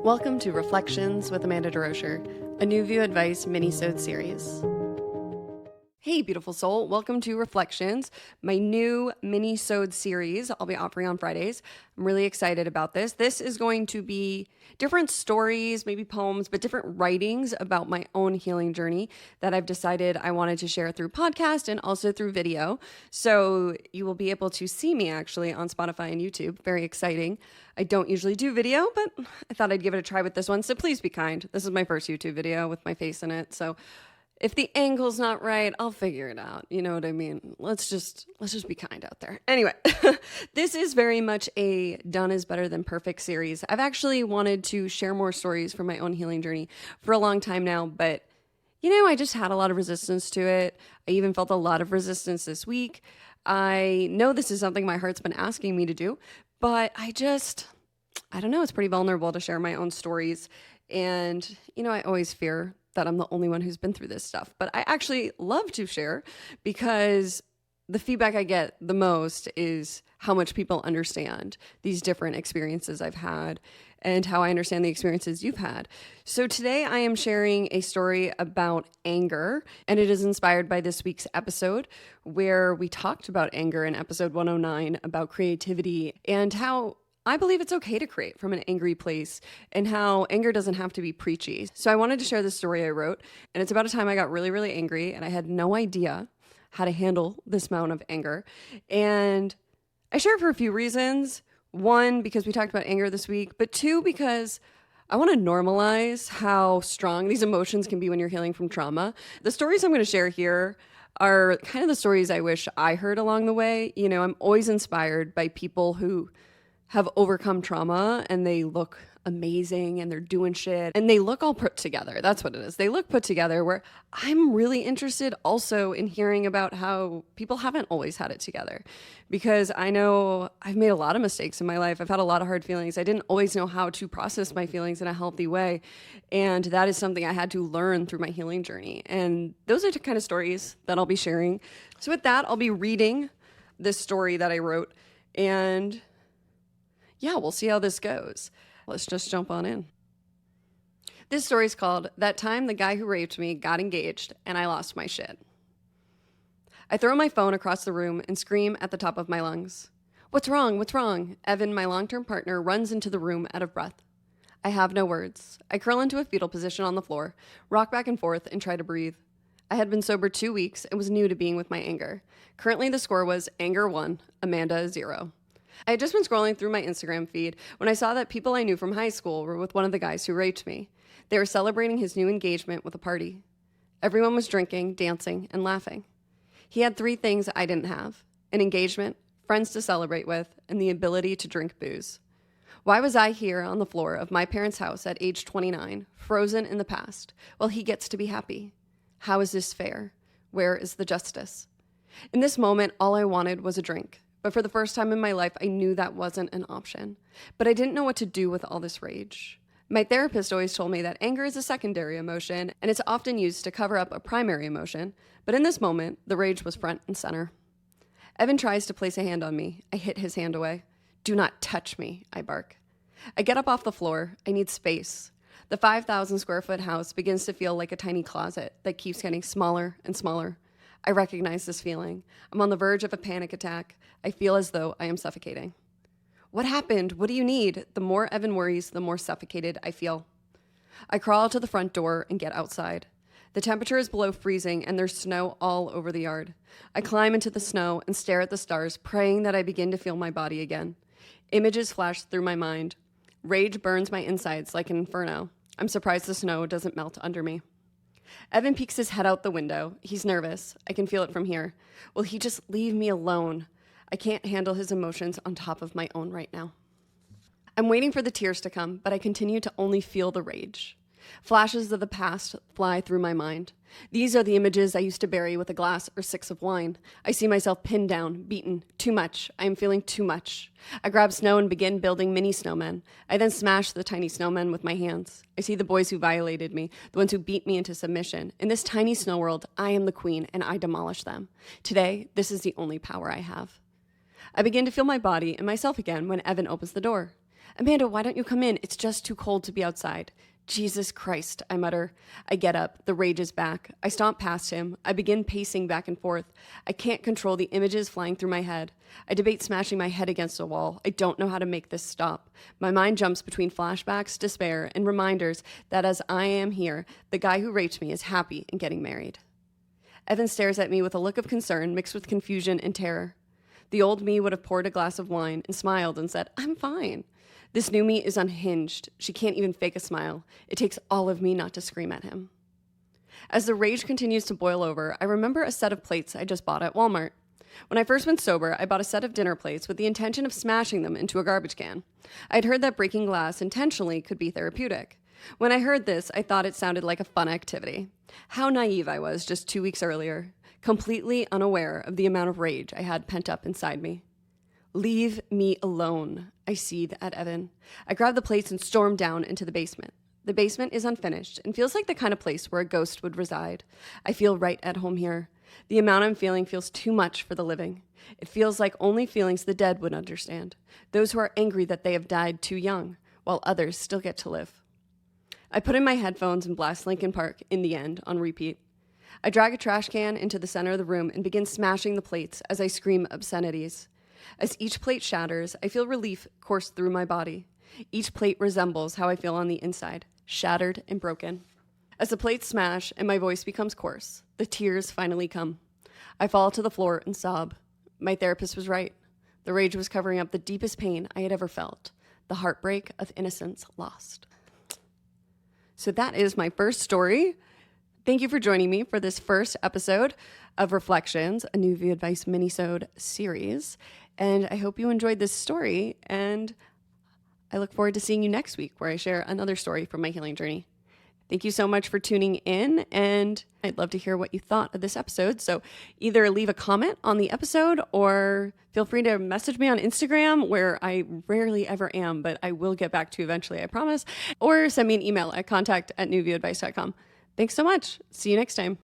Welcome to Reflections with Amanda DeRocher, a New View Advice Minisode series. Hey, beautiful soul. Welcome to Reflections, my new Minisode series I'll be offering on Fridays. I'm really excited about this. This is going to be different stories, maybe poems, but different writings about my own healing journey that I've decided I wanted to share through podcast and also through video. So you will be able to see me actually on Spotify and YouTube. Very exciting. I don't usually do video, but I thought I'd give it a try with this one. So please be kind. This is my first YouTube video with my face in it. So if the angle's not right, I'll figure it out. You know what I mean? Let's just be kind out there. Anyway, this is very much a done is better than perfect series. I've actually wanted to share more stories from my own healing journey for a long time now, but I just had a lot of resistance to it. I even felt a lot of resistance this week. I know this is something my heart's been asking me to do, but I don't know. It's pretty vulnerable to share my own stories. And, I always fear that I'm the only one who's been through this stuff. But I actually love to share because the feedback I get the most is how much people understand these different experiences I've had and how I understand the experiences you've had. So today I am sharing a story about anger, and it is inspired by this week's episode where we talked about anger in episode 109 about creativity and how I believe it's okay to create from an angry place and how anger doesn't have to be preachy. So I wanted to share this story I wrote, and it's about a time I got really, really angry and I had no idea how to handle this amount of anger. And I share it for a few reasons. One, because we talked about anger this week, but two, because I want to normalize how strong these emotions can be when you're healing from trauma. The stories I'm going to share here are kind of the stories I wish I heard along the way. I'm always inspired by people who have overcome trauma and they look amazing and they're doing shit and they look all put together. That's what it is. They look put together, where I'm really interested also in hearing about how people haven't always had it together, because I know I've made a lot of mistakes in my life. I've had a lot of hard feelings. I didn't always know how to process my feelings in a healthy way. And that is something I had to learn through my healing journey. And those are the kind of stories that I'll be sharing. So with that, I'll be reading this story that I wrote, and yeah, we'll see how this goes. Let's just jump on in. This story is called That Time the Guy Who Raped Me Got Engaged and I Lost My Shit. I throw my phone across the room and scream at the top of my lungs. What's wrong? What's wrong? Evan, my long-term partner, runs into the room out of breath. I have no words. I curl into a fetal position on the floor, rock back and forth, and try to breathe. I had been sober 2 weeks and was new to being with my anger. Currently, the score was anger 1, Amanda 0. I had just been scrolling through my Instagram feed when I saw that people I knew from high school were with one of the guys who raped me. They were celebrating his new engagement with a party. Everyone was drinking, dancing, and laughing. He had 3 things I didn't have: an engagement, friends to celebrate with, and the ability to drink booze. Why was I here on the floor of my parents' house at age 29, frozen in the past, while he gets to be happy? How is this fair? Where is the justice? In this moment, all I wanted was a drink. But for the first time in my life, I knew that wasn't an option. But I didn't know what to do with all this rage. My therapist always told me that anger is a secondary emotion, and it's often used to cover up a primary emotion. But in this moment, the rage was front and center. Evan tries to place a hand on me. I hit his hand away. Do not touch me, I bark. I get up off the floor. I need space. The 5,000 square foot house begins to feel like a tiny closet that keeps getting smaller and smaller. I recognize this feeling. I'm on the verge of a panic attack. I feel as though I am suffocating. What happened? What do you need? The more Evan worries, the more suffocated I feel. I crawl to the front door and get outside. The temperature is below freezing and there's snow all over the yard. I climb into the snow and stare at the stars, praying that I begin to feel my body again. Images flash through my mind. Rage burns my insides like an inferno. I'm surprised the snow doesn't melt under me. Evan peeks his head out the window. He's nervous. I can feel it from here. Will he just leave me alone? I can't handle his emotions on top of my own right now. I'm waiting for the tears to come, but I continue to only feel the rage. Flashes of the past fly through my mind. These are the images I used to bury with a glass or 6 of wine. I see myself pinned down, beaten. Too much. I am feeling too much. I grab snow and begin building mini snowmen. I then smash the tiny snowmen with my hands. I see the boys who violated me, the ones who beat me into submission. In this tiny snow world, I am the queen and I demolish them. Today, this is the only power I have. I begin to feel my body and myself again when Evan opens the door. Amanda, why don't you come in? It's just too cold to be outside. Jesus Christ, I mutter. I get up. The rage is back. I stomp past him. I begin pacing back and forth. I can't control the images flying through my head. I debate smashing my head against a wall. I don't know how to make this stop. My mind jumps between flashbacks, despair, and reminders that as I am here, the guy who raped me is happy and getting married. Evan stares at me with a look of concern mixed with confusion and terror. The old me would have poured a glass of wine and smiled and said, I'm fine. This new me is unhinged. She can't even fake a smile. It takes all of me not to scream at him. As the rage continues to boil over, I remember a set of plates I just bought at Walmart. When I first went sober, I bought a set of dinner plates with the intention of smashing them into a garbage can. I'd heard that breaking glass intentionally could be therapeutic. When I heard this, I thought it sounded like a fun activity. How naive I was just 2 weeks earlier, completely unaware of the amount of rage I had pent up inside me. Leave me alone, I seethe at Evan. I grab the plates and storm down into the basement. The basement is unfinished and feels like the kind of place where a ghost would reside. I feel right at home here. The amount I'm feeling feels too much for the living. It feels like only feelings the dead would understand, those who are angry that they have died too young, while others still get to live. I put in my headphones and blast Linkin Park, In the End, on repeat. I drag a trash can into the center of the room and begin smashing the plates as I scream obscenities. As each plate shatters, I feel relief course through my body. Each plate resembles how I feel on the inside, shattered and broken. As the plates smash and my voice becomes coarse, the tears finally come. I fall to the floor and sob. My therapist was right. The rage was covering up the deepest pain I had ever felt, the heartbreak of innocence lost. So that is my first story. Thank you for joining me for this first episode of Reflections, a New View Advice Minisode series. And I hope you enjoyed this story, and I look forward to seeing you next week where I share another story from my healing journey. Thank you so much for tuning in, and I'd love to hear what you thought of this episode. So either leave a comment on the episode or feel free to message me on Instagram, where I rarely ever am, but I will get back to you eventually, I promise. Or send me an email at contact@newviewadvice.com. Thanks so much. See you next time.